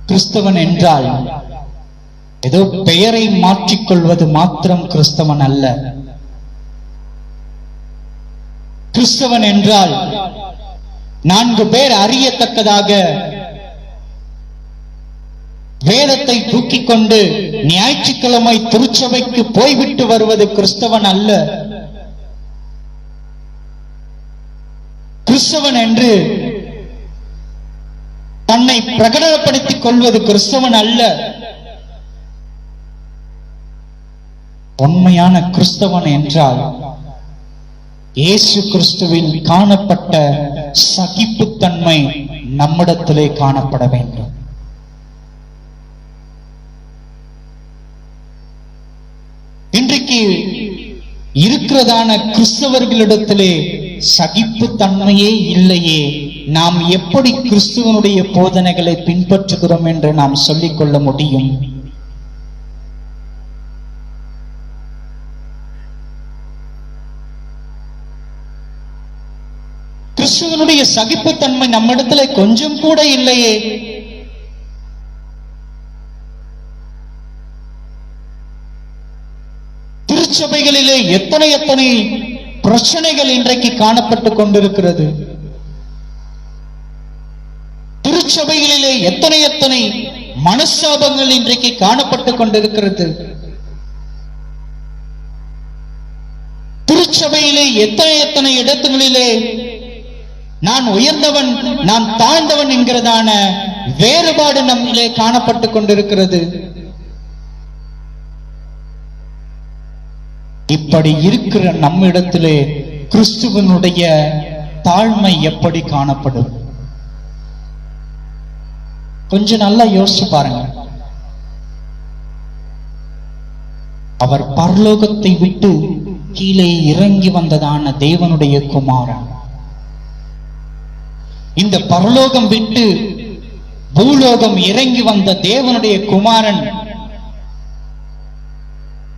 கிறிஸ்தவன் என்றால் ஏதோ பெயரை மாற்றிக்கொள்வது மாத்திரம் கிறிஸ்தவன் அல்ல. கிறிஸ்தவன் என்றால் 4 பேர் அறியத்தக்கதாக வேதத்தை தூக்கிக் கொண்டு ஞாயிற்றுக்கிழமை திருச்சபைக்கு போய்விட்டு வருவது கிறிஸ்தவன் அல்ல. கிறிஸ்தவன் என்று தன்னை பிரகடனப்படுத்திக் கொள்வது கிறிஸ்தவன் அல்ல. உண்மையான கிறிஸ்தவன் என்றால் இயேசு கிறிஸ்துவில் காணப்பட்ட சகிப்புத்தன்மை நம்மிடத்திலே காணப்பட வேண்டும். இன்றைக்கு இருக்கிறதான கிறிஸ்தவர்களிடத்திலே சகிப்புத்தன்மையே இல்லையே. நாம் எப்படி கிறிஸ்துவனுடைய போதனைகளை பின்பற்றுகிறோம் என்று நாம் சொல்லிக் கொள்ள முடியும்? கிறிஸ்துவனுடைய சகிப்புத்தன்மை நம்மிடத்துல கொஞ்சம் கூட இல்லையே. திருச்சபைகளிலே எத்தனை பிரச்சனைகள் இன்றைக்கு காணப்பட்டுக் கொண்டிருக்கிறது. திருச்சபைகளிலே எத்தனை மனஸ்தாபங்கள் இன்றைக்கு காணப்பட்டுக் கொண்டிருக்கிறது. திருச்சபையிலே எத்தனை இடங்களிலே நான் உயர்ந்தவன் நான் தாழ்ந்தவன் என்கிறதான வேறுபாடு நம்மிலே காணப்பட்டுக் கொண்டிருக்கிறது. இப்படி இருக்கிற நம்மிடத்திலே கிறிஸ்துவனுடைய தாழ்மை எப்படி காணப்படும்? கொஞ்சம் நல்லா யோசிச்சு பாருங்க. அவர் பரலோகத்தை விட்டு கீழே இறங்கி வந்ததான தேவனுடைய குமாரன். இந்த பரலோகம் விட்டு பூலோகம் இறங்கி வந்த தேவனுடைய குமாரன்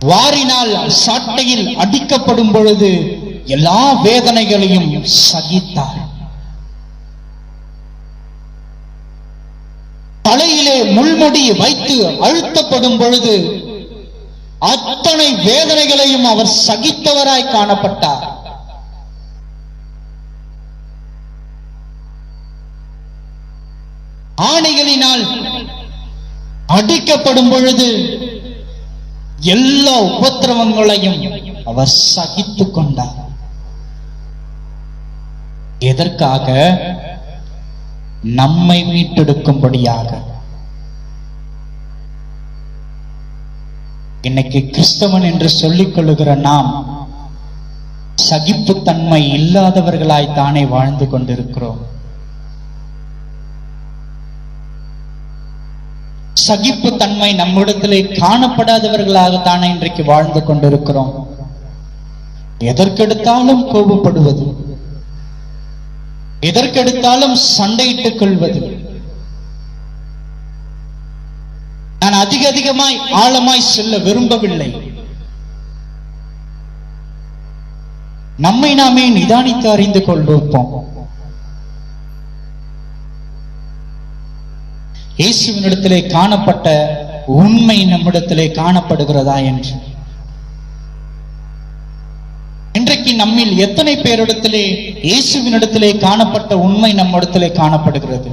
வாரினால் சாட்டையில் அடிக்கப்படும் பொழுது எல்லா வேதனைகளையும் சகித்தார். தலையிலே முள்முடி வைத்து அழுத்தப்படும் பொழுது அத்தனை வேதனைகளையும் அவர் சகித்தவராய் காணப்பட்டார். ஆணிகளினால் அடிக்கப்படும் பொழுது எல்லா உபத்திரவங்களையும் அவர் சகித்துக் கொண்டார். எதற்காக? நம்மை மீட்டெடுக்கும்படியாக. இன்னைக்கு கிறிஸ்தவன் என்று சொல்லிக் கொள்ளுகிற நாம் சகிப்புத்தன்மை இல்லாதவர்களாய் தானே வாழ்ந்து கொண்டிருக்கிறோம். சகிப்புத்தன்மை நம்மிடத்திலே காணப்படாதவர்களாகத்தானே இன்றைக்கு வாழ்ந்து கொண்டிருக்கிறோம். எதற்கெடுத்தாலும் கோபப்படுவது, எதற்கெடுத்தாலும் சண்டையிட்டுக் கொள்வது. நான் அதிகமாய் ஆழமாய் செல்ல விரும்பவில்லை. நம்மை நாமே நிதானித்து அறிந்து கொள்வோம். இயேசுவினிடத்திலே காணப்பட்ட உண்மை நம்மிடத்திலே காணப்படுகிறதா என்று. இன்றைக்கு நம்மில் எத்தனை பேரிடத்திலே இயேசுவினிடத்திலே காணப்பட்ட உண்மை நம்மிடத்திலே காணப்படுகிறது?